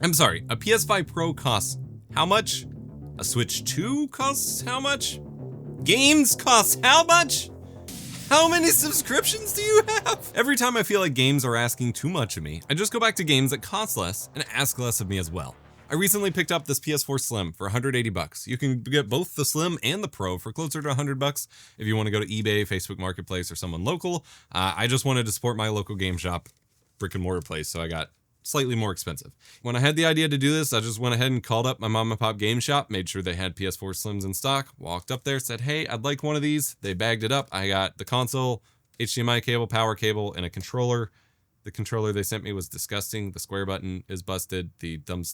I'm sorry, a PS5 Pro costs how much? A Switch 2 costs how much? Games cost how much? How many subscriptions do you have? Every time I feel like games are asking too much of me, I just go back to games that cost less and ask less of me as well. I recently picked up this PS4 Slim for 180 bucks. You can get both the Slim and the Pro for closer to 100 bucks if you want to go to eBay, Facebook Marketplace, or someone local. I just wanted to support my local game shop, brick and mortar place, so I got slightly more expensive. When I had the idea to do this, I just went ahead and called up my mom and pop game shop, made sure they had PS4 Slims in stock, walked up there, said, hey, I'd like one of these. They bagged it up. I got the console, HDMI cable, power cable, and a controller. The controller they sent me was disgusting. The square button is busted.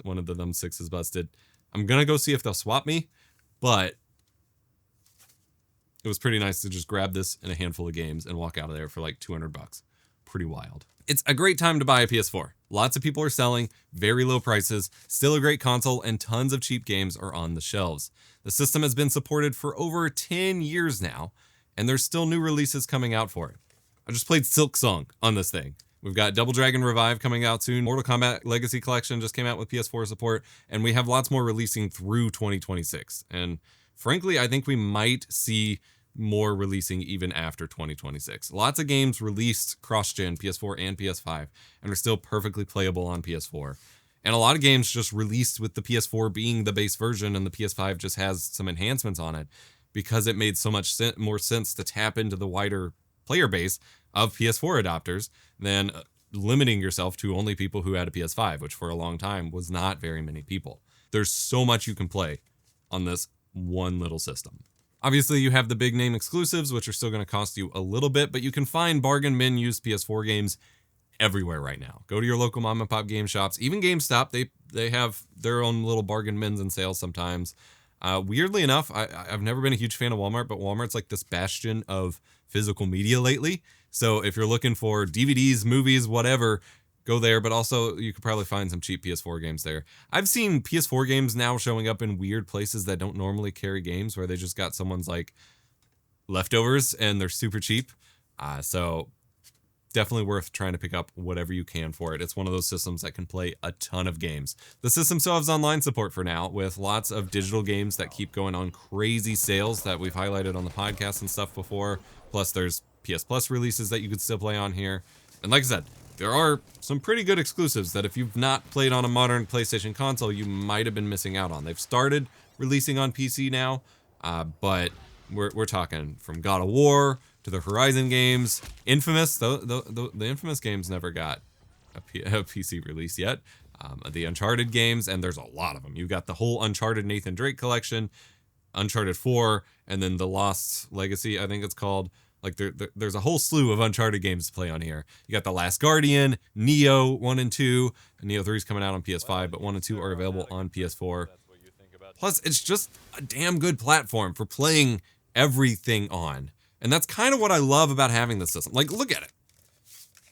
One of the thumbsticks is busted. I'm gonna go see if they'll swap me, but it was pretty nice to just grab this and a handful of games and walk out of there for like 200 bucks. Pretty wild. It's a great time to buy a PS4. Lots of people are selling, very low prices, still a great console, and tons of cheap games are on the shelves. The system has been supported for over 10 years now, and there's still new releases coming out for it. I just played Silksong on this thing. We've got Double Dragon Revive coming out soon. Mortal Kombat Legacy Collection just came out with PS4 support, and we have lots more releasing through 2026. And frankly, I think we might see more releasing even after 2026. Lots of games released cross-gen PS4 and PS5 and are still perfectly playable on PS4. And a lot of games just released with the PS4 being the base version and the PS5 just has some enhancements on it because it made so much more sense to tap into the wider player base of PS4 adopters than limiting yourself to only people who had a PS5, which for a long time was not very many people. There's so much you can play on this one little system. Obviously, you have the big name exclusives, which are still going to cost you a little bit, but you can find bargain bin used PS4 games everywhere right now. Go to your local mom and pop game shops, even GameStop. They have their own little bargain bins and sales sometimes. Weirdly enough, I've never been a huge fan of Walmart, but Walmart's like this bastion of physical media lately. So if you're looking for DVDs, movies, whatever, go there, but also you could probably find some cheap PS4 games there. I've seen PS4 games now showing up in weird places that don't normally carry games, where they just got someone's like leftovers and they're super cheap. So definitely worth trying to pick up whatever you can for it. It's one of those systems that can play a ton of games. The system still has online support for now, with lots of digital games that keep going on crazy sales that we've highlighted on the podcast and stuff before. Plus there's PS Plus releases that you could still play on here. And like I said, there are some pretty good exclusives that if you've not played on a modern PlayStation console, you might have been missing out on. They've started releasing on PC now, but we're talking from God of War to the Horizon games. Infamous, the Infamous games never got a PC release yet. The Uncharted games, and there's a lot of them. You've got the whole Uncharted Nathan Drake collection, Uncharted 4, and then the Lost Legacy, I think it's called. Like there's a whole slew of Uncharted games to play on here. You got The Last Guardian, Neo 1 and 2, and Neo 3 is coming out on PS5, but 1 and 2 are available on PS4. Plus, it's just a damn good platform for playing everything on. And that's kind of what I love about having this system. Like, look at it.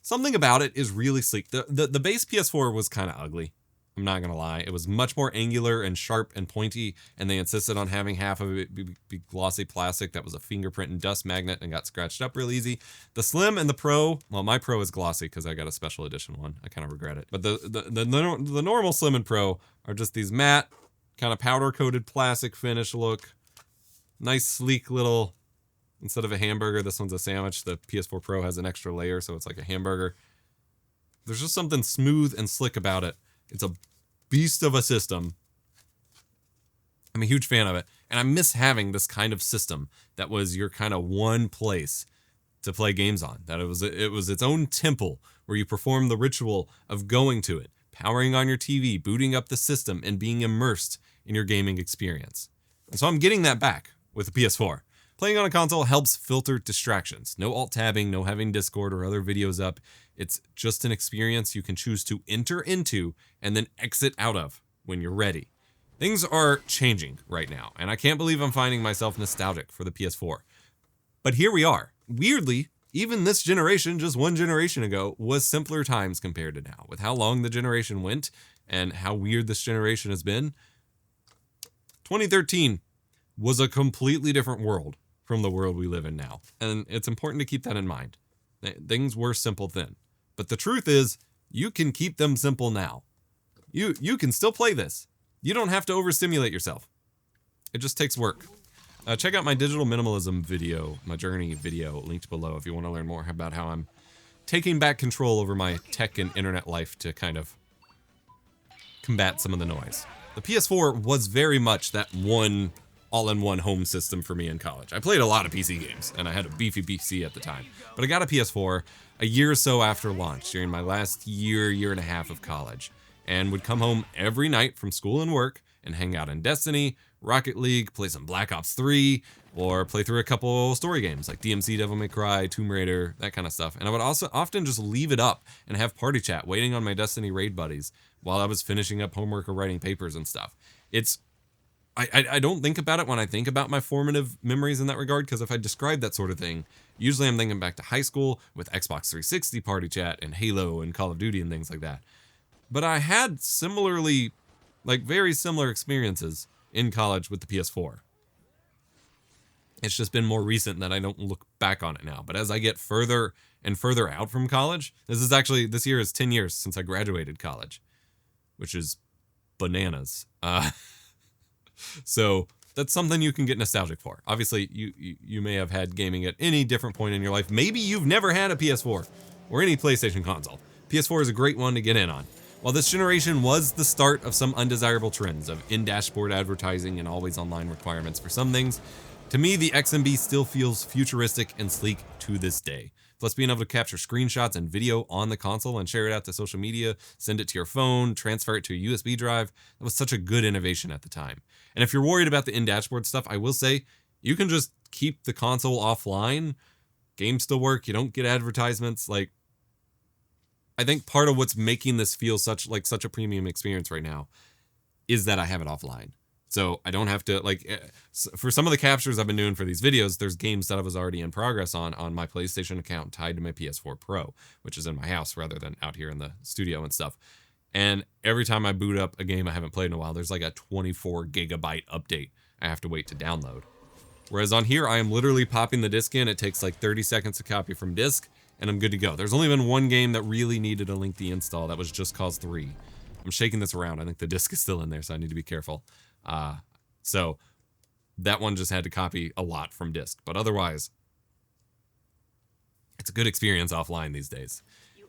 Something about it is really sleek. The base PS4 was kind of ugly. I'm not going to lie. It was much more angular and sharp and pointy, and they insisted on having half of it be glossy plastic that was a fingerprint and dust magnet and got scratched up real easy. The Slim and the Pro, well, my Pro is glossy because I got a special edition one. I kind of regret it. But the normal Slim and Pro are just these matte, kind of powder-coated plastic finish look. Nice, sleek little, instead of a hamburger, this one's a sandwich. The PS4 Pro has an extra layer, so it's like a hamburger. There's just something smooth and slick about it. It's a beast of a system. I'm a huge fan of it. And I miss having this kind of system that was your kind of one place to play games on. That it was its own temple where you perform the ritual of going to it, powering on your TV, booting up the system, and being immersed in your gaming experience. And so I'm getting that back with the PS4. Playing on a console helps filter distractions. No alt-tabbing, no having Discord or other videos up. It's just an experience you can choose to enter into and then exit out of when you're ready. Things are changing right now, and I can't believe I'm finding myself nostalgic for the PS4. But here we are. Weirdly, even this generation, just one generation ago, was simpler times compared to now. With how long the generation went and how weird this generation has been, 2013 was a completely different world from the world we live in now. And it's important to keep that in mind. Things were simple then. But the truth is, you can keep them simple now. You can still play this. You don't have to overstimulate yourself. It just takes work. Check out my digital minimalism video, my journey video, linked below if you want to learn more about how I'm taking back control over my tech and internet life to kind of combat some of the noise. The PS4 was very much that one all-in-one home system for me in college. I played a lot of PC games, and I had a beefy PC at the time. But I got a PS4 a year or so after launch, during my last year and a half of college, and would come home every night from school and work and hang out in Destiny, Rocket League, play some Black Ops 3, or play through a couple story games like DMC, Devil May Cry, Tomb Raider, that kind of stuff. And I would also often just leave it up and have party chat waiting on my Destiny raid buddies while I was finishing up homework or writing papers and stuff. I don't think about it when I think about my formative memories in that regard, because if I describe that sort of thing, usually I'm thinking back to high school with Xbox 360 party chat and Halo and Call of Duty and things like that. But I had similarly, like very similar experiences in college with the PS4. It's just been more recent that I don't look back on it now. But as I get further and further out from college, this year is 10 years since I graduated college, which is bananas. So that's something you can get nostalgic for. Obviously, you may have had gaming at any different point in your life. Maybe you've never had a PS4 or any PlayStation console. PS4 is a great one to get in on. While this generation was the start of some undesirable trends of in-dashboard advertising and always online requirements for some things, to me, the XMB still feels futuristic and sleek to this day. Plus, being able to capture screenshots and video on the console and share it out to social media, send it to your phone, transfer it to a USB drive, that was such a good innovation at the time. And if you're worried about the in-dashboard stuff, I will say, you can just keep the console offline. Games still work, you don't get advertisements. Like, I think part of what's making this feel such a premium experience right now is that I have it offline. So I don't have to, for some of the captures I've been doing for these videos, there's games that I was already in progress on my PlayStation account tied to my PS4 Pro, which is in my house rather than out here in the studio and stuff. And every time I boot up a game I haven't played in a while, there's like a 24 gigabyte update I have to wait to download. Whereas on here, I am literally popping the disc in. It takes like 30 seconds to copy from disk, and I'm good to go. There's only been one game that really needed a lengthy install. That was Just Cause 3. I'm shaking this around. I think the disc is still in there, so I need to be careful. So that one just had to copy a lot from disk, but otherwise, it's a good experience offline these days.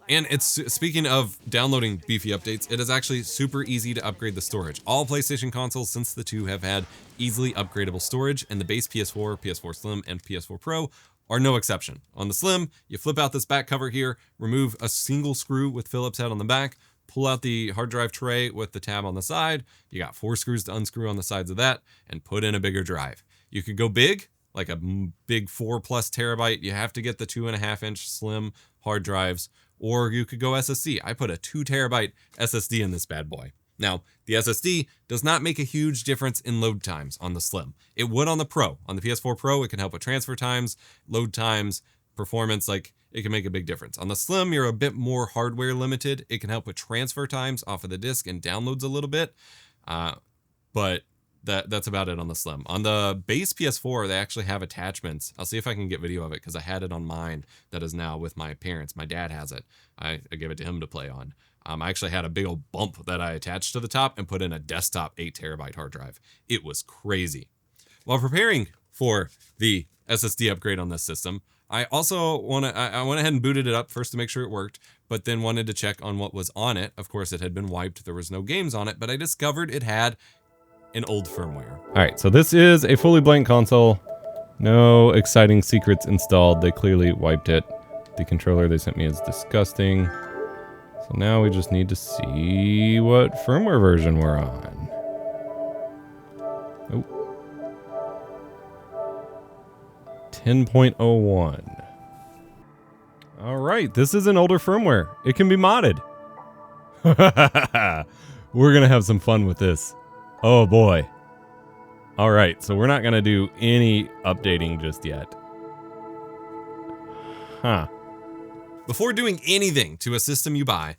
And it's, speaking of downloading beefy updates, it is actually super easy to upgrade the storage. All PlayStation consoles since the 2 have had easily upgradable storage, and the base PS4, PS4 Slim, and PS4 Pro are no exception. On the Slim, you flip out this back cover here, remove a single screw with Phillips head on the back, pull out the hard drive tray with the tab on the side. You got 4 screws to unscrew on the sides of that and put in a bigger drive. You could go big, like a big 4+ terabyte. You have to get the 2.5-inch slim hard drives, or you could go SSD. I put a 2 terabyte SSD in this bad boy. Now, the SSD does not make a huge difference in load times on the Slim. It would on the Pro. On the PS4 Pro, it can help with transfer times, load times, performance, it can make a big difference. On the Slim, you're a bit more hardware limited. It can help with transfer times off of the disk and downloads a little bit, but that's about it on the Slim. On the base PS4, they actually have attachments. I'll see if I can get video of it because I had it on mine that is now with my parents. My dad has it. I gave it to him to play on. I actually had a big old bump that I attached to the top and put in a desktop 8 terabyte hard drive. It was crazy. While preparing for the SSD upgrade on this system, I also I went ahead and booted it up first to make sure it worked, but then wanted to check on what was on it. Of course, it had been wiped. There was no games on it, but I discovered it had an old firmware. All right, so this is a fully blank console. No exciting secrets installed. They clearly wiped it. The controller they sent me is disgusting. So now we just need to see what firmware version we're on. Oh. 10.01. All right, this is an older firmware. It can be modded. We're gonna have some fun with this. Oh boy. All right, so we're not gonna do any updating just yet. Huh. Before doing anything to a system you buy,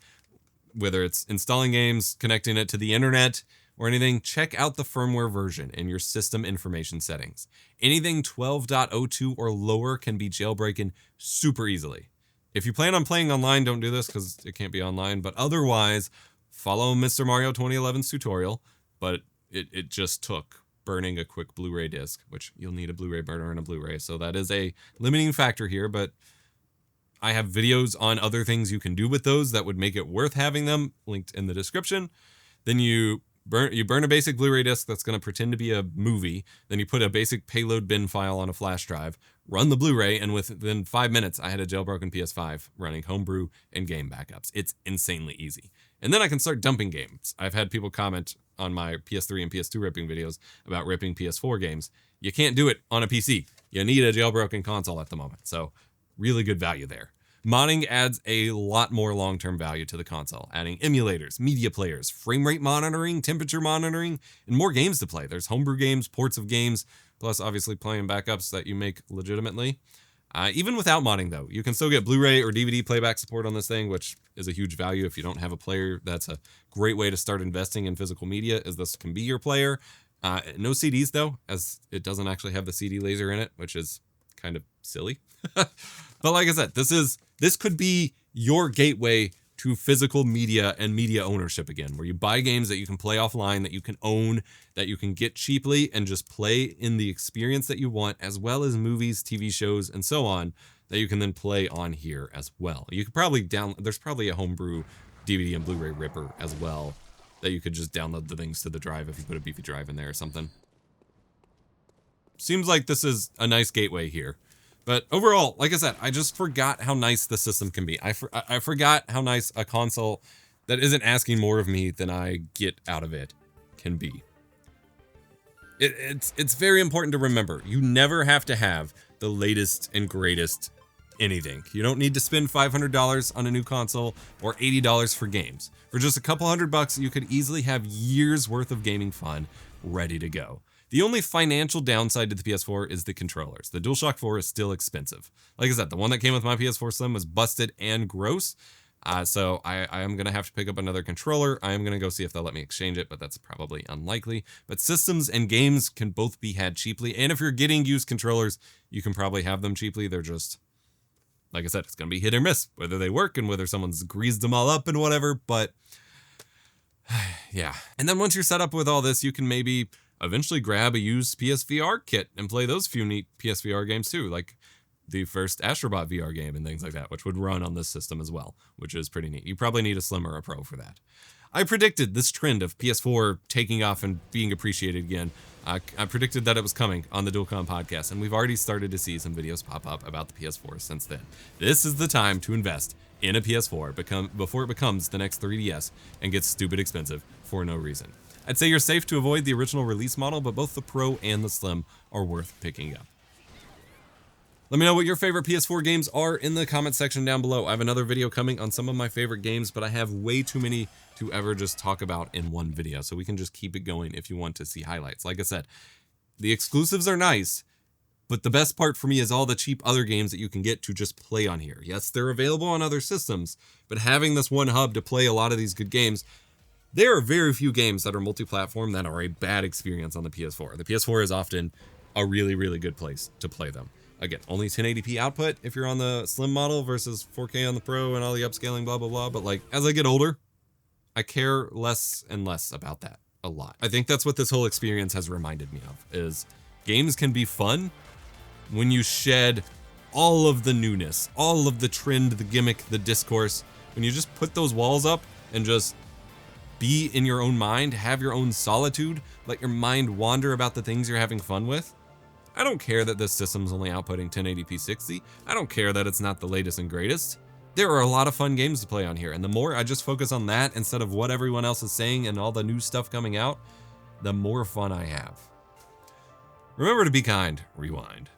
whether it's installing games, connecting it to the internet, or anything, check out the firmware version in your system information settings. Anything 12.02 or lower can be jailbreaking super easily. If you plan on playing online, don't do this because it can't be online, but otherwise, follow Mr. Mario 2011's tutorial, but it just took burning a quick Blu-ray disc, which you'll need a Blu-ray burner and a Blu-ray. So that is a limiting factor here, but I have videos on other things you can do with those that would make it worth having them, linked in the description. Then you burn a basic Blu-ray disc that's going to pretend to be a movie. Then you put a basic payload bin file on a flash drive, run the Blu-ray, and within 5 minutes, I had a jailbroken PS5 running homebrew and game backups. It's insanely easy. And then I can start dumping games. I've had people comment on my PS3 and PS2 ripping videos about ripping PS4 games. You can't do it on a PC. You need a jailbroken console at the moment. So really good value there. Modding adds a lot more long-term value to the console, adding emulators, media players, frame rate monitoring, temperature monitoring, and more games to play. There's homebrew games, ports of games, plus obviously playing backups that you make legitimately. Even without modding though, you can still get Blu-ray or DVD playback support on this thing, which is a huge value if you don't have a player. That's a great way to start investing in physical media, as this can be your player. No CDs though, as it doesn't actually have the CD laser in it, which is kind of silly. But like I said, this could be your gateway to physical media and media ownership again, where you buy games that you can play offline, that you can own, that you can get cheaply and just play in the experience that you want, as well as movies, TV shows, and so on, that you can then play on here as well. You could probably there's probably a homebrew DVD and Blu-ray ripper as well, that you could just download the things to the drive if you put a beefy drive in there or something. Seems like this is a nice gateway here. But overall, like I said, I just forgot how nice the system can be. I forgot how nice a console that isn't asking more of me than I get out of it can be. It's very important to remember, you never have to have the latest and greatest anything. You don't need to spend $500 on a new console or $80 for games. For just a couple $100, you could easily have years worth of gaming fun ready to go. The only financial downside to the PS4 is the controllers. The DualShock 4 is still expensive. Like I said, the one that came with my PS4 Slim was busted and gross. So I am going to have to pick up another controller. I am going to go see if they'll let me exchange it, but that's probably unlikely. But systems and games can both be had cheaply. And if you're getting used controllers, you can probably have them cheaply. They're just, like I said, it's going to be hit or miss, whether they work and whether someone's greased them all up and whatever. But yeah. And then once you're set up with all this, you can maybe eventually grab a used PSVR kit and play those few neat PSVR games too, like the first Astrobot VR game and things like that, which would run on this system as well, which is pretty neat. You probably need a Slim or a Pro for that. I predicted this trend of PS4 taking off and being appreciated again. I predicted that it was coming on the DualCon podcast, and we've already started to see some videos pop up about the PS4 since then. This is the time to invest in a PS4 before it becomes the next 3DS and gets stupid expensive for no reason. I'd say you're safe to avoid the original release model, but both the Pro and the Slim are worth picking up. Let me know what your favorite PS4 games are in the comment section down below. I have another video coming on some of my favorite games, but I have way too many to ever just talk about in one video, so we can just keep it going if you want to see highlights. Like I said, the exclusives are nice, but the best part for me is all the cheap other games that you can get to just play on here. Yes, they're available on other systems, but having this one hub to play a lot of these good games, there are very few games that are multi-platform that are a bad experience on the PS4. The PS4 is often a really, really good place to play them. Again, only 1080p output if you're on the Slim model versus 4K on the Pro and all the upscaling, blah, blah, blah. But like, as I get older, I care less and less about that a lot. I think that's what this whole experience has reminded me of, is games can be fun when you shed all of the newness, all of the trend, the gimmick, the discourse. When you just put those walls up and just be in your own mind, have your own solitude, let your mind wander about the things you're having fun with. I don't care that this system's only outputting 1080p 60. I don't care that it's not the latest and greatest. There are a lot of fun games to play on here, and the more I just focus on that instead of what everyone else is saying and all the new stuff coming out, the more fun I have. Remember to be kind, rewind.